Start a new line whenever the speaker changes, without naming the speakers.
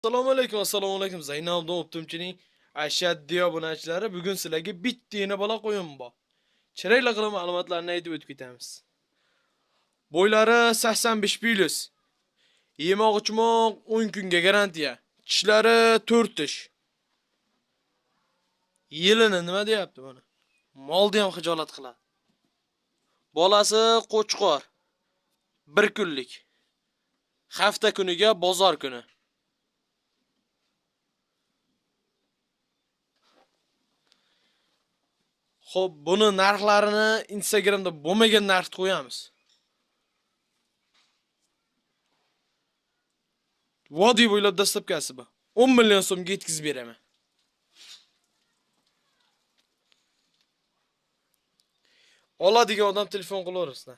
Assalomu alaykum. Zaynabdan o'ptimchining ashaddiy obunachilari bugun sizlarga bittagina bola qo'yim bor. Chiroyli qilib ma'lumotlarni aytib o'tib ketamiz. Bo'ylari 85+. Yemoq ichmoq 10 kunga garantiya. Tishlari 4 tish. Yilini nima deyapti buni? Molni ham xijolat qiladi. Bolasi qo'chqor. 1 kunlik. Hafta kuniga bozor kuni. Xo'p, buni narxlarini Instagramda bo'lmagan narxga qo'yamiz. Vodiy bo'ylab dastlabkasi bu. 10 million so'mga yetkazib beraman. Oladigan odam telefon qilaverasizlar.